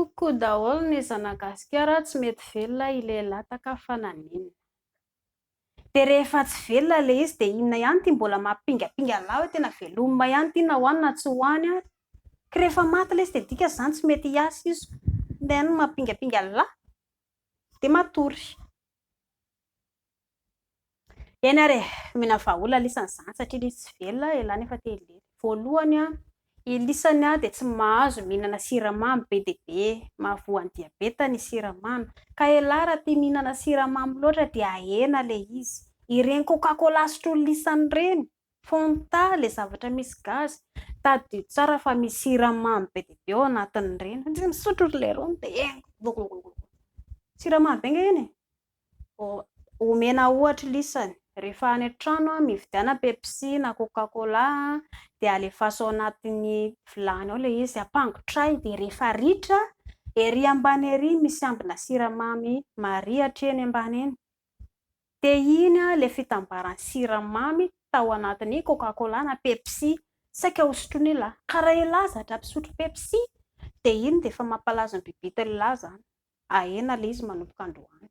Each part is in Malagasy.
Koko daholo ny zanagasikara tsy mety velona ilehilahy takafananina. De rehefa tsy velona le izy de inona ihany ty mbola mampingapinga lahy hoe tena velomina ihany ty na hoany na tsy hoany ary. Ka rehefa maty le izy de dika zany tsy mety hiasa izy. Then mampingapinga lahy de matory. Eny are, mina vahaolona lisan'ny zany satria izy tsy velona ialahy nefa te hilery. Voalohany ilisany de tsy mahazo mihinana siramamy be de be, mahavoan'ny diabeta ny siramamy. Ka ialahy raha tia mihinana siramamy loatra de ahena le izy. Ireny Coca-Cola lisany reny, Fanta, le zavatra misy gazy, taddio tsara fa misy siramamy be de be ao anatin'ireny. Misotro le rony de siramamy be nge iny e. Omena ohatra lisany. Rehefa any an-trano mividiana Pepsi na Coca-Cola de alefaso ao anatin'ny vilany ao le izy, ampangotrahy de rehefa ritra ery ambany ery misy ambina siramamy marihatra eny ambany eny. De iny le fitambaran'ny siramamy tao anatin'ny Coca-Cola na Pepsi, saika hosotroiny lahy. Ka raha ialahy zatra mpisotro Pepsi de iny de efa mampalazo ny bibity lahy zany. Ahena le izy manomboka androany.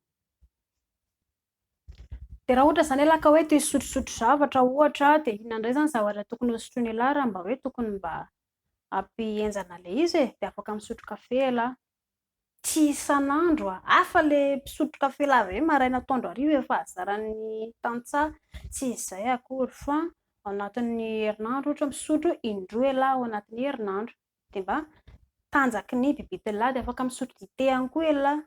De raha ohatra zany ialahy ka hoe te hisotrosotro zavatra ohatra de inona indray zany zavatra tokony hosotroiny lahy raha mba hoe tokony mba hampihenjana le izy e, de afaka misotro kafe ialahy. Tsy isan'andro hafa le mpisotro kafe lava hoe maraina atoandro hariva efa hazaran'ny tantsaha, tsy izay akory fa ao anatin'ny herinandro ohatra misotro indroa ialahy ao anatin'ny herinandro de mba tanjaky ny bibity lahy de afaka misotro dite ihany koa ialahy.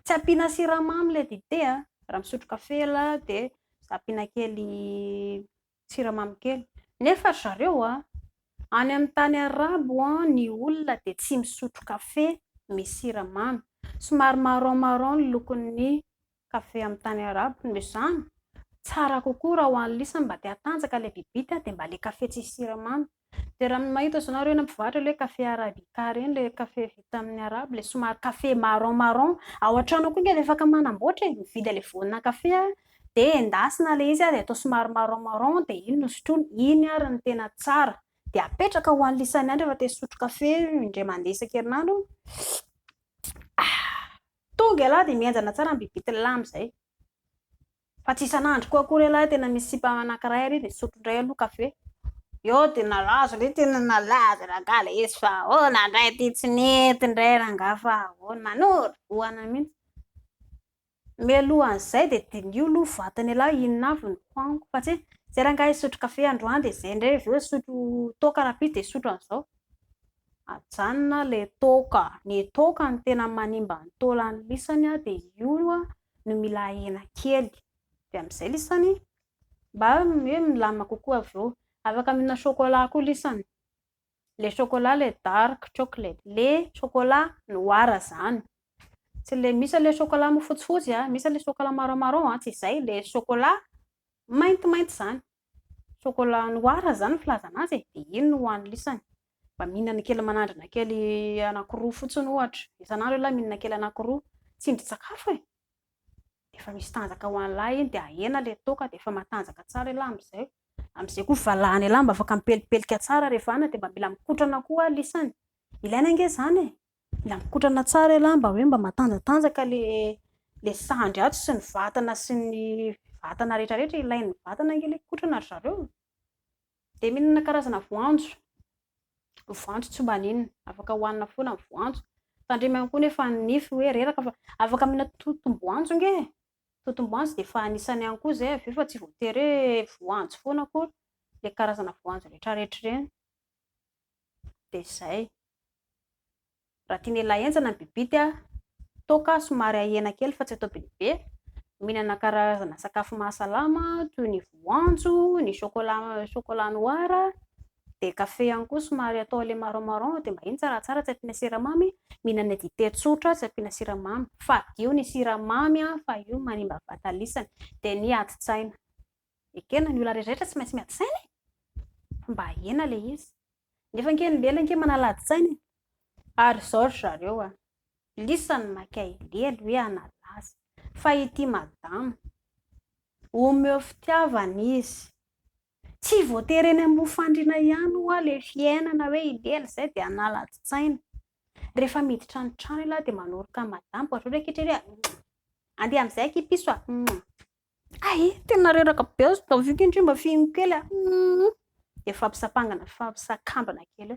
Tsy ampiana siramamy le dite raha misotro kafe ialahy de ampiana kely siramamy kely. Nefa zareo any amin'ny tany arabo ny olona de tsy misotro kafe misy siramamy. Somary marron ny lokon'ny kafe amin'ny tany arabo. Noho izany tsara kokoa raha hoan'ny lisany mba te hatanjaka le bibity de mba le kafe tsisy siramamy. De raha mahita zao nareo eny am-pivarotra le kafe arabika reny, le kafe vita amin'ny arabo, le somary kafe marron ao an-trano koa nge de afaka manamboatra e, mividy le voanina kafe de endasina le izy de atao somary marron de iny no sotroina, iny ary ny tena tsara. De apetraka ho an'ny lisany ihany rehefa te hisotro kafe indray mandeha isan-kerinandro. Tonga ialahy de mihenjana tsara ny bibity lahy am'zay. Fa tsy isan'andro koa akory ialahy tena misy sipa anankiray ary de misotro indray aloha kafe. Eo de nalazo le tena nalaza rangahy le izy fa ahoana indray ty tsy nety indray rangahy fa ahoana manoro hoana mihitsy. Mialohan'izay de dinio aloha vatany ialahy inona avy ny hoaniko fa tsy zay rangahy hisotro kafe androany de zay indray avy eo hisotro toaka rapide de hisotro an'izao. Ajanona le toaka, ny toaka ny tena manimba ny taolan'ny lisany de io no mila hena kely de amin'izay lisany mba hoe milamina kokoa avy eo. Afaka mihinana chocolat koa lisany, le chocolat le dark chocolate, le chocolat noir zany, tsy le misy le chocolat fotsifotsy misy le chocolat marron tsy izay, le chocolat maintimainty zany, chocolat noir zany filaza anazy de iny no hoan'ny lisany. Mba mihinana kely manandrana kely anankiroa fotsiny ohatra, isan'andro ialahy mihinana kely anankiroa, tsindrin-tsakafo e. Efa misy tanjaka ho an'ny lahy iny de ahena le toaka de efa matanjaka tsara ialahy am'izay. Am'izay koa valahany ialahy mba afaka mipelipelika tsara rehefa ana de mba mila mikotrana koa lisany. Ilaina nge zany e, mila mikotrana tsara ialahy mba hoe mba matanjatanjaka le sandry ato sy ny vatana rehetrarehetra ilain'ny vatana nge le kotrana ry zareo. De mihinana karazana voanjo tsy mba ninona, afaka hoanina foana ny voanjo. Tandremo ihany koa nefa ny nify hoe reraka fa afaka mihinana totom-boanjo nge. Totom-boanjo de efa anisany ihany koa zay avy eo fa tsy voatery hoe voanjo foana akory, le karazana voanjo rehetrarehetra ireny. De zay. Raha tiany ialahy henjana ny bibity toaka somary ahena kely fa tsy atao be dia be. Mihinana karazana sakafo mahasalama toy ny voanjo, ny chocolat noir, de kafe ihany koa somary atao le marron de mba iny tsaratsara tsy ampiana siramamy. Mihinana dite tsotra tsy ampiana siramamy, fadio ny siramamy fa io manimba vatany lisany de ny adi-tsaina. Ekena ny olona rehetrarehetra tsy maintsy miadi-tsaina e, mba ahena le izy. Nefa nge ny lelany nge manala adi-tsaina e. Ary zao ry zareo lisany maika hilely hoe hanalaza fa ity madama omeo fitiavana izy, tsy voatery eny ambony fandriana ihany le fiainana hoe hilely zay de hanala adi-tsaina Rehefa miditra ny trano ialahy dia manoroka madama ohatra hoe ketrehary andeha amin'izay kipiso ay tena reraka be azo indri mba fihino kely dia fampisapangana fampisakambana kely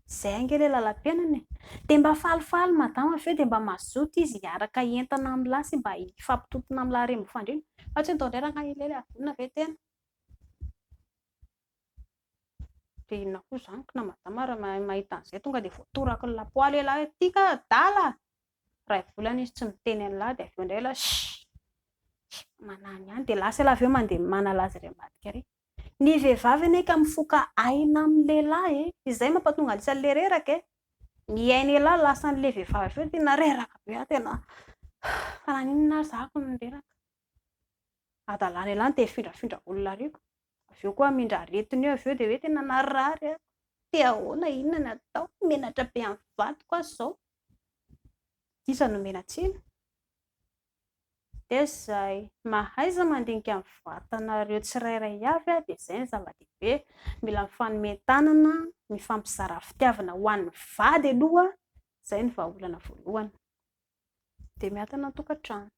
izay angely lalam-piainana dia mba falifaly madama avy eo dia mba mazoto izy hiaraka entana amin'ny lasy mba hifampitompona amin'ny lahy mifandrina fa tsy nitondra reraka ilay avona ve tena dia inona koa izany na madama raha mahita an'izay tonga dia voatoraka ny lapoaly ialahy tika dala ray volana izy tsy miteny an'lahy dia avy eo indray ilay manany ihany dia lasa ilay avy eo mandeha manalaza iray ambadika ary ny vehivavy anie ka mifoka aina amin'ny lehilahy izay mampatonga isan'ilay reraka ny aina lehilahy lasa n'ilay vehivavy eo tena reraka be tena fa naninona zako ny reraka adalàna ialahy dia hifindrafindra olona riko avy eo koa mindra aretiny eo avy eo dia hoe tena narary te ahoana inona ny atao menatra be amin'ny vatoko azy izao isa no menatsiny dia izay mahaiza mandinika amin'ny vatanareo tsirairay avy dia izay ny zava-dehibe mila mifanomentanana mifampizara fitiavana ho an'ny vady aloha izay ny vahaolana voalohany dia miatana tokantrano.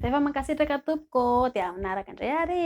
Rehefa mankasitraka tompoko dia manaraka indray ary